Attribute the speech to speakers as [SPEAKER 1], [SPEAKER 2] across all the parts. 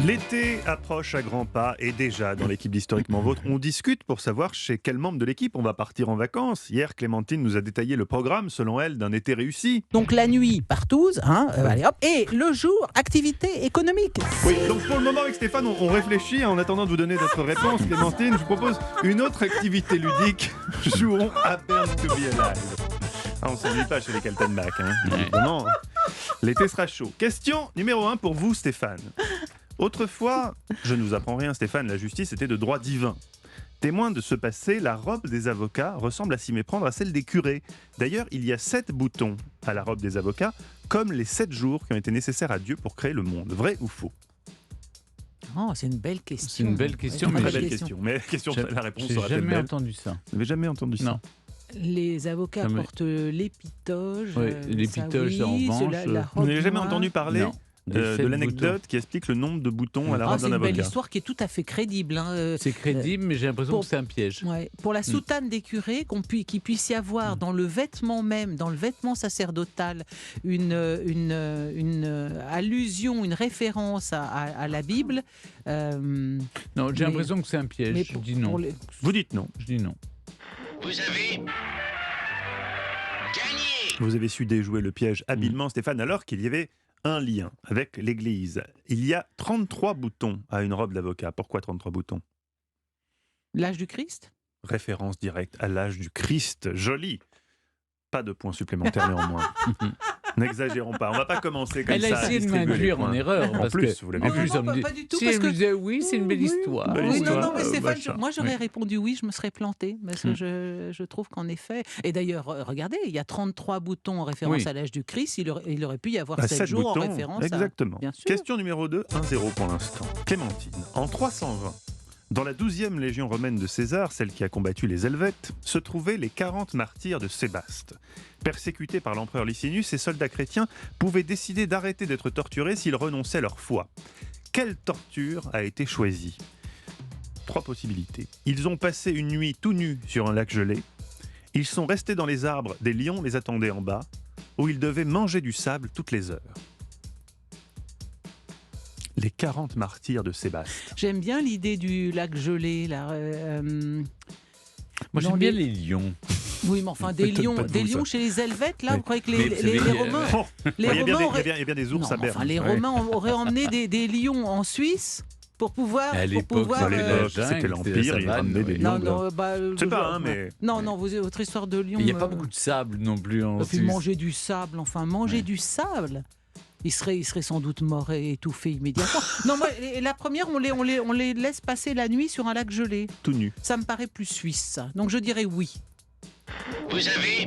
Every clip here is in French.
[SPEAKER 1] L'été approche à grands pas et déjà dans l'équipe d'Historiquement Vôtre, on discute pour savoir chez quel membre de l'équipe on va partir en vacances. Hier, Clémentine nous a détaillé le programme, selon elle, d'un été réussi.
[SPEAKER 2] Donc la nuit, partouze, allez hop, et le jour, activité économique.
[SPEAKER 1] Oui, donc pour le moment avec Stéphane, on réfléchit. En attendant de vous donner notre réponse, Clémentine, je vous propose une autre activité ludique. Jouons à Burn to be Alive. Ah, on ne s'ennuie pas chez les Kaltenbach, évidemment. L'été sera chaud. Question numéro 1 pour vous, Stéphane. Autrefois, je ne vous apprends rien, Stéphane, la justice était de droit divin. Témoin de ce passé, la robe des avocats ressemble à s'y méprendre à celle des curés. D'ailleurs, il y a 7 boutons à la robe des avocats, comme les 7 jours qui ont été nécessaires à Dieu pour créer le monde. Vrai ou faux ?
[SPEAKER 2] Oh, c'est une belle question.
[SPEAKER 3] C'est une belle question,
[SPEAKER 1] Très
[SPEAKER 3] mais
[SPEAKER 1] belle question. Mais la réponse
[SPEAKER 3] j'ai
[SPEAKER 1] sera peut-être
[SPEAKER 3] jamais
[SPEAKER 1] belle.
[SPEAKER 3] entendu ça.
[SPEAKER 1] Vous n'avez jamais entendu ça ?
[SPEAKER 3] Non.
[SPEAKER 2] Les avocats
[SPEAKER 3] Jamais.
[SPEAKER 2] portent l'épitoge.
[SPEAKER 3] Oui, l'épitoge,
[SPEAKER 2] ça,
[SPEAKER 3] en
[SPEAKER 2] oui,
[SPEAKER 3] revanche,
[SPEAKER 2] la
[SPEAKER 1] Vous
[SPEAKER 2] robe
[SPEAKER 1] n'avez jamais
[SPEAKER 2] noire.
[SPEAKER 1] entendu parler
[SPEAKER 3] Non. Des
[SPEAKER 1] de
[SPEAKER 3] sept
[SPEAKER 1] l'anecdote qui explique le nombre de boutons à la robe
[SPEAKER 2] C'est
[SPEAKER 1] d'un
[SPEAKER 2] une belle
[SPEAKER 1] avocat ?
[SPEAKER 2] histoire qui est tout à fait crédible.
[SPEAKER 3] C'est crédible, mais j'ai l'impression
[SPEAKER 2] pour-
[SPEAKER 3] que c'est un piège.
[SPEAKER 2] Ouais. Pour la soutane des curés, qu'il puisse y avoir dans le vêtement même, dans le vêtement sacerdotal, une allusion, une référence à la Bible.
[SPEAKER 3] Non, j'ai
[SPEAKER 2] Mais-
[SPEAKER 3] l'impression que c'est un piège. Je dis non.
[SPEAKER 1] Vous dites non.
[SPEAKER 3] Je dis non.
[SPEAKER 4] Vous avez gagné.
[SPEAKER 1] Vous avez su déjouer le piège habilement, Stéphane, alors qu'il y avait un lien avec l'Église. Il y a 33 boutons à une robe d'avocat. Pourquoi 33 boutons ?
[SPEAKER 2] L'âge du Christ.
[SPEAKER 1] Référence directe à l'âge du Christ. Joli. Pas de points supplémentaires néanmoins. N'exagérons pas. On ne va pas commencer comme
[SPEAKER 3] Elle
[SPEAKER 1] ça.
[SPEAKER 3] a essayé de
[SPEAKER 1] distribuer les
[SPEAKER 3] m'induire
[SPEAKER 1] points.
[SPEAKER 3] en erreur.
[SPEAKER 1] En
[SPEAKER 3] parce
[SPEAKER 1] plus,
[SPEAKER 3] que,
[SPEAKER 1] vous l'avez
[SPEAKER 3] en
[SPEAKER 1] vu.
[SPEAKER 3] plus,
[SPEAKER 2] Non,
[SPEAKER 3] on me dit,
[SPEAKER 2] pas du tout,
[SPEAKER 3] si
[SPEAKER 2] parce
[SPEAKER 3] elle
[SPEAKER 2] que-
[SPEAKER 3] me disait oui, c'est une belle
[SPEAKER 2] Oui.
[SPEAKER 3] histoire.
[SPEAKER 1] Belle
[SPEAKER 2] Oui,
[SPEAKER 1] histoire.
[SPEAKER 2] non, mais Stéphane,
[SPEAKER 1] machin.
[SPEAKER 2] moi j'aurais
[SPEAKER 3] Oui.
[SPEAKER 2] répondu oui, je me serais planté. Parce que je trouve qu'en effet. Et d'ailleurs, regardez, il y a 33 boutons en référence
[SPEAKER 3] Oui.
[SPEAKER 2] à l'âge du Christ. Il aurait pu y avoir
[SPEAKER 1] Bah,
[SPEAKER 2] 7
[SPEAKER 1] 7
[SPEAKER 2] jours en
[SPEAKER 1] boutons,
[SPEAKER 2] référence
[SPEAKER 1] exactement.
[SPEAKER 2] Bien sûr.
[SPEAKER 1] Question numéro 2, 1-0 pour l'instant. Clémentine, en 320, dans la 12e légion romaine de César, celle qui a combattu les Helvètes, se trouvaient les 40 martyrs de Sébaste. Persécutés par l'empereur Licinius, ces soldats chrétiens pouvaient décider d'arrêter d'être torturés s'ils renonçaient leur foi. Quelle torture a été choisie ? 3 possibilités. Ils ont passé une nuit tout nus sur un lac gelé. Ils sont restés dans les arbres, des lions les attendaient en bas, où ils devaient manger du sable toutes les heures. Les 40 martyrs de Sébaste.
[SPEAKER 2] J'aime bien l'idée du lac gelé. Là,
[SPEAKER 3] Moi,
[SPEAKER 2] dans
[SPEAKER 3] j'aime bien
[SPEAKER 2] les-
[SPEAKER 3] les lions.
[SPEAKER 2] Oui, mais enfin, des
[SPEAKER 1] M'étonne
[SPEAKER 2] lions,
[SPEAKER 1] pas de
[SPEAKER 2] des
[SPEAKER 1] vous,
[SPEAKER 2] lions
[SPEAKER 1] ça.
[SPEAKER 2] chez les Helvètes, là,
[SPEAKER 1] Oui.
[SPEAKER 2] vous croyez que
[SPEAKER 3] Mais
[SPEAKER 2] les
[SPEAKER 3] vous savez,
[SPEAKER 2] Romains...
[SPEAKER 1] Oh,
[SPEAKER 2] Les
[SPEAKER 1] il y a bien
[SPEAKER 2] Romains
[SPEAKER 1] des-
[SPEAKER 2] auraient-
[SPEAKER 1] il y a bien des ours
[SPEAKER 2] Non,
[SPEAKER 1] à
[SPEAKER 2] mais
[SPEAKER 1] Berne.
[SPEAKER 2] enfin, les
[SPEAKER 1] Ouais.
[SPEAKER 2] Romains auraient emmené des lions en Suisse pour pouvoir...
[SPEAKER 3] À
[SPEAKER 2] pour
[SPEAKER 3] l'époque,
[SPEAKER 2] pouvoir,
[SPEAKER 1] À l'époque,
[SPEAKER 3] jungle,
[SPEAKER 1] c'était
[SPEAKER 3] c'était
[SPEAKER 1] l'Empire,
[SPEAKER 3] la
[SPEAKER 1] ils
[SPEAKER 3] savane,
[SPEAKER 1] ramenaient des
[SPEAKER 3] oui.
[SPEAKER 1] lions.
[SPEAKER 2] Non, non, bah,
[SPEAKER 1] Je sais pas, hein, mais...
[SPEAKER 2] Non, non, votre histoire de lion...
[SPEAKER 3] Il n'y a pas beaucoup de sable non plus en
[SPEAKER 2] Puis
[SPEAKER 3] Suisse.
[SPEAKER 2] manger du sable, enfin, manger
[SPEAKER 3] Ouais.
[SPEAKER 2] du sable, il serait sans doute mort et étouffé immédiatement. Non, moi, la première, on les laisse passer la nuit sur un lac gelé.
[SPEAKER 1] Tout nu.
[SPEAKER 2] Ça me paraît plus suisse, ça. Donc je dirais oui.
[SPEAKER 4] Vous avez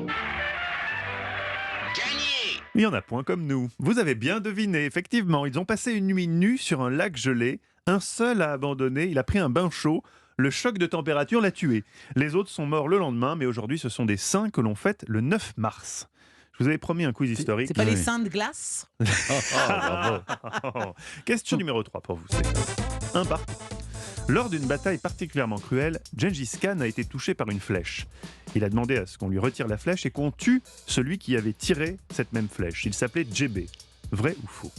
[SPEAKER 4] gagné.
[SPEAKER 1] Il y en a point comme nous. Vous avez bien deviné, effectivement, ils ont passé une nuit nue sur un lac gelé. Un seul a abandonné, il a pris un bain chaud. Le choc de température l'a tué. Les autres sont morts le lendemain, mais aujourd'hui, ce sont des saints que l'on fête le 9 mars. Je vous avais promis un quiz historique.
[SPEAKER 2] C'est pas les
[SPEAKER 3] Oui.
[SPEAKER 2] saints de glace?
[SPEAKER 3] Bravo.
[SPEAKER 1] Question numéro 3 pour vous. C'est un partout. Lors d'une bataille particulièrement cruelle, Gengis Khan a été touché par une flèche. Il a demandé à ce qu'on lui retire la flèche et qu'on tue celui qui avait tiré cette même flèche. Il s'appelait Djébé. Vrai ou faux ?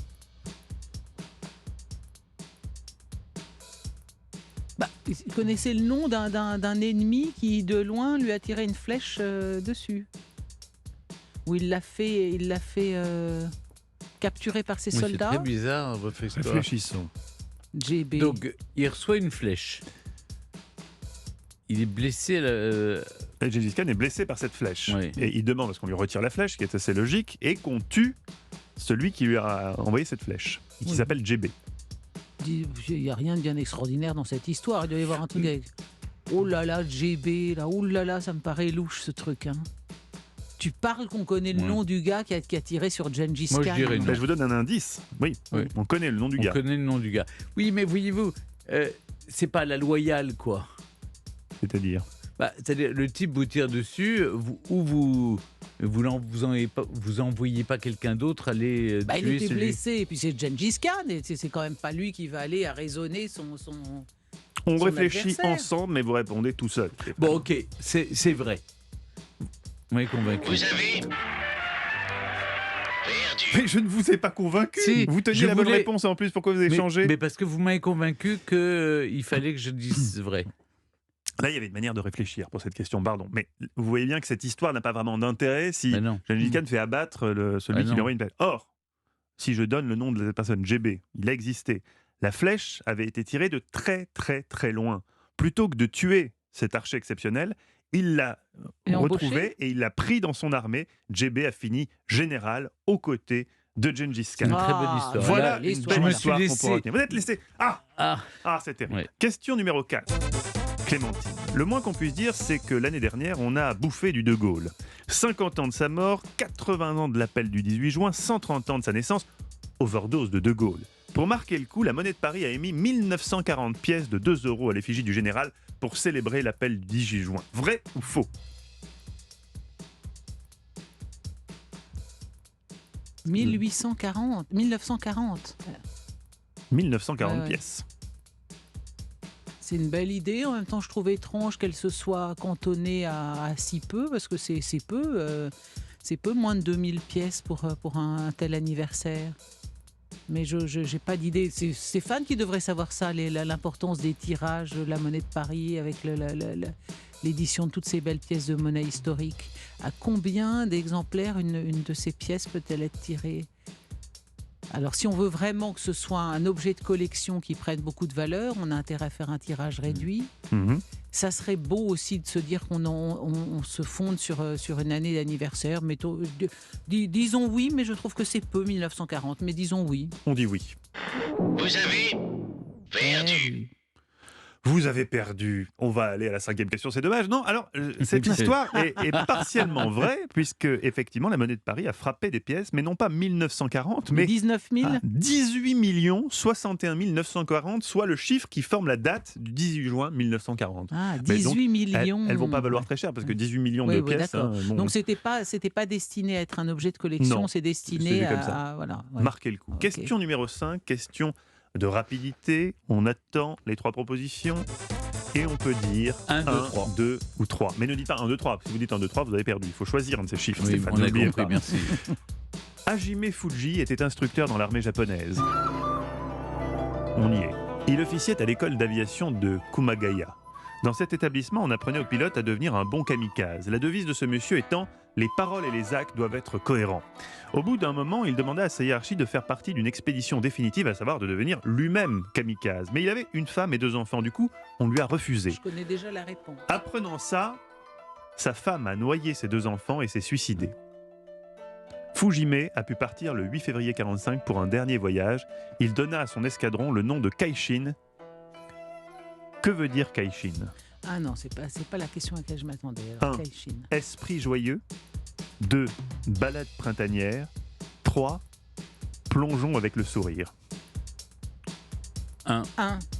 [SPEAKER 2] Bah, il connaissait le nom d'un ennemi qui, de loin, lui a tiré une flèche dessus. Ou il l'a fait capturer par ses
[SPEAKER 3] Mais c'est
[SPEAKER 2] soldats.
[SPEAKER 3] très bizarre, votre histoire.
[SPEAKER 1] Réfléchissons.
[SPEAKER 2] JB.
[SPEAKER 3] Donc, il reçoit une flèche. Il est blessé.
[SPEAKER 1] Et Gengis Khan est blessé par cette flèche.
[SPEAKER 3] Oui.
[SPEAKER 1] Et il demande à ce qu'on lui retire la flèche, ce qui est assez logique, et qu'on tue celui qui lui a envoyé cette flèche, et qui
[SPEAKER 2] Oui.
[SPEAKER 1] s'appelle Djébé.
[SPEAKER 2] Il n'y a rien de bien extraordinaire dans cette histoire. Il doit y avoir un truc avec... Oh là là, JB, là, oh là là, ça me paraît louche ce truc. Hein. Tu parles qu'on connaît le
[SPEAKER 3] Ouais.
[SPEAKER 2] nom du gars qui a tiré sur Gengis
[SPEAKER 3] Moi,
[SPEAKER 2] Khan.
[SPEAKER 3] je dirais non.
[SPEAKER 1] Ben, je vous donne un indice. Oui,
[SPEAKER 3] Oui.
[SPEAKER 1] on connaît le nom du
[SPEAKER 3] On
[SPEAKER 1] gars.
[SPEAKER 3] connaît le nom du gars. Oui, mais voyez-vous, c'est pas la loyale, quoi.
[SPEAKER 1] C'est-à-dire
[SPEAKER 3] Bah, c'est-à-dire, le type vous tire dessus, vous envoyez pas quelqu'un d'autre aller
[SPEAKER 2] Bah, il
[SPEAKER 3] tuer
[SPEAKER 2] était
[SPEAKER 3] celui...
[SPEAKER 2] blessé, et puis c'est Gengis Khan, et c'est quand même pas lui qui va aller arraisonner son...
[SPEAKER 1] On
[SPEAKER 2] Son
[SPEAKER 1] réfléchit
[SPEAKER 2] adversaire.
[SPEAKER 1] ensemble, mais vous répondez tout seul.
[SPEAKER 3] Bon, ok, c'est vrai. Vous m'avez convaincu.
[SPEAKER 4] Vous avez perdu.
[SPEAKER 1] Mais je ne vous ai pas convaincu.
[SPEAKER 3] Si,
[SPEAKER 1] Vous teniez
[SPEAKER 3] je
[SPEAKER 1] la bonne
[SPEAKER 3] voulais-
[SPEAKER 1] réponse en plus. Pourquoi vous avez changé?
[SPEAKER 3] Mais parce que vous m'avez convaincu qu'il fallait que je dise vrai.
[SPEAKER 1] Là, il y avait une manière de réfléchir pour cette question, pardon. Mais vous voyez bien que cette histoire n'a pas vraiment d'intérêt si
[SPEAKER 3] Mais non.
[SPEAKER 1] Gengis Khan fait abattre celui
[SPEAKER 3] Ah
[SPEAKER 1] qui
[SPEAKER 3] non.
[SPEAKER 1] lui envoie une flèche. Or, si je donne le nom de cette personne, GB, il a existé. La flèche avait été tirée de très très très loin. Plutôt que de tuer cet archer exceptionnel, il l'a
[SPEAKER 2] Et
[SPEAKER 1] retrouvé
[SPEAKER 2] embauché
[SPEAKER 1] et il l'a pris dans son armée. GB a fini général aux côtés de Gengis
[SPEAKER 3] C'est une
[SPEAKER 1] Khan.
[SPEAKER 3] très bonne histoire.
[SPEAKER 1] Voilà
[SPEAKER 2] là,
[SPEAKER 1] une
[SPEAKER 2] l'histoire.
[SPEAKER 1] belle
[SPEAKER 3] Je me suis
[SPEAKER 1] histoire qu'on
[SPEAKER 3] laissé-
[SPEAKER 1] pourra retenir. Vous êtes laissé.
[SPEAKER 3] Ah,
[SPEAKER 1] C'est terrible.
[SPEAKER 3] Ouais.
[SPEAKER 1] Question numéro 4. Clémentine. Le moins qu'on puisse dire, c'est que l'année dernière, on a bouffé du De Gaulle. 50 ans de sa mort, 80 ans de l'appel du 18 juin, 130 ans de sa naissance. Overdose de De Gaulle. Pour marquer le coup, la monnaie de Paris a émis 1940 pièces de 2 € à l'effigie du général pour célébrer l'appel du 18 juin. Vrai ou faux?
[SPEAKER 2] 1940.
[SPEAKER 1] 1940
[SPEAKER 2] Ouais.
[SPEAKER 1] pièces.
[SPEAKER 2] C'est une belle idée. En même temps, je trouve étrange qu'elle se soit cantonnée à si peu, parce que c'est peu. C'est peu, moins de 2000 pièces pour un tel anniversaire. Mais je n'ai pas d'idée. C'est Stéphane qui devrait savoir ça, l'importance des tirages, la monnaie de Paris, avec l'édition de toutes ces belles pièces de monnaie historique. À combien d'exemplaires une de ces pièces peut-elle être tirée? Alors, si on veut vraiment que ce soit un objet de collection qui prenne beaucoup de valeur, on a intérêt à faire un tirage réduit.
[SPEAKER 1] Mhm.
[SPEAKER 2] Ça serait beau aussi de se dire on se fonde sur une année d'anniversaire. Disons oui, mais je trouve que c'est peu 1940, mais disons oui.
[SPEAKER 1] On dit oui.
[SPEAKER 4] Vous avez perdu.
[SPEAKER 2] Eh oui.
[SPEAKER 1] Vous avez perdu. On va aller à la 5e question, c'est dommage. Non, alors, cette histoire est partiellement vraie, puisque, effectivement, la monnaie de Paris a frappé des pièces, mais non pas 1940, mais
[SPEAKER 2] 19 000
[SPEAKER 1] 18 61 940, soit le chiffre qui forme la date du 18 juin 1940.
[SPEAKER 2] Ah,
[SPEAKER 1] Mais
[SPEAKER 2] 18
[SPEAKER 1] donc,
[SPEAKER 2] millions.
[SPEAKER 1] Elles vont pas valoir très cher, parce que 18 millions de
[SPEAKER 2] Oui,
[SPEAKER 1] pièces...
[SPEAKER 2] d'accord.
[SPEAKER 1] bon,
[SPEAKER 2] Donc, c'était pas destiné à être un objet de collection,
[SPEAKER 1] Non,
[SPEAKER 2] c'est destiné
[SPEAKER 1] c'est comme ça.
[SPEAKER 2] voilà. Ouais.
[SPEAKER 1] marquer le coup.
[SPEAKER 2] Ok.
[SPEAKER 1] Question numéro 5, question de rapidité. On attend les 3 propositions. Et on peut dire
[SPEAKER 3] 1, 2, 3.
[SPEAKER 1] 2 ou 3. Mais ne dites pas 1, 2, 3. Si vous dites 1, 2, 3, vous avez perdu. Il faut choisir un de ces chiffres,
[SPEAKER 3] Oui,
[SPEAKER 1] Stéphane.
[SPEAKER 3] on a
[SPEAKER 1] n'oubliez
[SPEAKER 3] compris,
[SPEAKER 1] pas.
[SPEAKER 3] merci.
[SPEAKER 1] Hajime Fuji était instructeur dans l'armée japonaise. On y est. Il officiait à l'école d'aviation de Kumagaya. Dans cet établissement, on apprenait aux pilotes à devenir un bon kamikaze. La devise de ce monsieur étant « Les paroles et les actes doivent être cohérents ». Au bout d'un moment, il demanda à sa hiérarchie de faire partie d'une expédition définitive, à savoir de devenir lui-même kamikaze. Mais il avait une femme et 2 enfants, du coup, on lui a refusé.
[SPEAKER 2] Je connais déjà la réponse.
[SPEAKER 1] Apprenant ça, sa femme a noyé ses 2 enfants et s'est suicidée. Fujime a pu partir le 8 février 1945 pour un dernier voyage. Il donna à son escadron le nom de Kaishin. Que veut dire Kaishin?
[SPEAKER 2] Ah non, c'est pas la question à laquelle je m'attendais. Alors,
[SPEAKER 1] 1.
[SPEAKER 2] Kaishin.
[SPEAKER 1] Esprit joyeux. 2. Balade printanière. 3. Plongeons avec le sourire.
[SPEAKER 2] 1.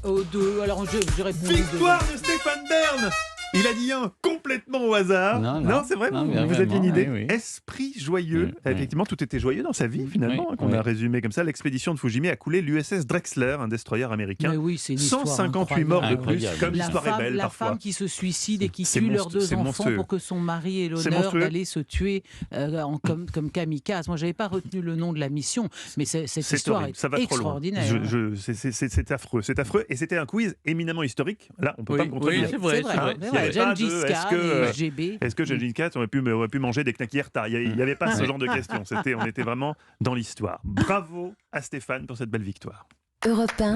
[SPEAKER 2] Au 2. Alors, je réponds.
[SPEAKER 1] Victoire de Stéphane Bern! Il a dit 1 complètement au hasard.
[SPEAKER 3] Non,
[SPEAKER 1] c'est vrai,
[SPEAKER 3] non,
[SPEAKER 1] vous,
[SPEAKER 3] bien
[SPEAKER 1] vous aviez une idée.
[SPEAKER 3] vraiment, oui, oui.
[SPEAKER 1] Esprit joyeux.
[SPEAKER 3] Oui,
[SPEAKER 1] Effectivement, tout était joyeux dans sa vie, finalement,
[SPEAKER 3] Oui,
[SPEAKER 1] qu'on
[SPEAKER 3] oui.
[SPEAKER 1] a résumé comme ça. L'expédition de Fujime a coulé l'USS Drexler, un destroyer américain.
[SPEAKER 2] Mais oui, c'est une histoire
[SPEAKER 1] 158 morts de plus,
[SPEAKER 3] incroyable.
[SPEAKER 1] comme l'histoire est belle
[SPEAKER 2] la
[SPEAKER 1] parfois.
[SPEAKER 2] femme qui se suicide et qui
[SPEAKER 1] C'est
[SPEAKER 2] tue leurs
[SPEAKER 1] monstrueux,
[SPEAKER 2] 2
[SPEAKER 1] c'est
[SPEAKER 2] enfants
[SPEAKER 1] monstrueux.
[SPEAKER 2] pour que son mari ait
[SPEAKER 1] C'est
[SPEAKER 2] l'honneur
[SPEAKER 1] monstrueux.
[SPEAKER 2] d'aller se tuer comme kamikaze. Moi, j'avais pas retenu le nom de la mission, mais cette
[SPEAKER 1] C'est
[SPEAKER 2] histoire
[SPEAKER 1] horrible,
[SPEAKER 2] est
[SPEAKER 1] ça va trop loin.
[SPEAKER 2] extraordinaire.
[SPEAKER 1] C'est affreux, c'est affreux. Et c'était un quiz éminemment historique. Là, on peut pas me
[SPEAKER 3] Oui,
[SPEAKER 1] contredire.
[SPEAKER 3] c'est vrai,
[SPEAKER 2] C'est
[SPEAKER 3] c'est
[SPEAKER 2] vrai.
[SPEAKER 3] vrai.
[SPEAKER 1] Il y avait pas de
[SPEAKER 2] Gengis
[SPEAKER 1] est-ce
[SPEAKER 2] Khan
[SPEAKER 1] que,
[SPEAKER 2] et GB.
[SPEAKER 1] Est-ce que Gengis Khan aurait pu manger des knackis Herta? Il n'y avait pas ce genre de questions. On était vraiment dans l'histoire. Bravo à Stéphane pour cette belle victoire.
[SPEAKER 5] Europe 1.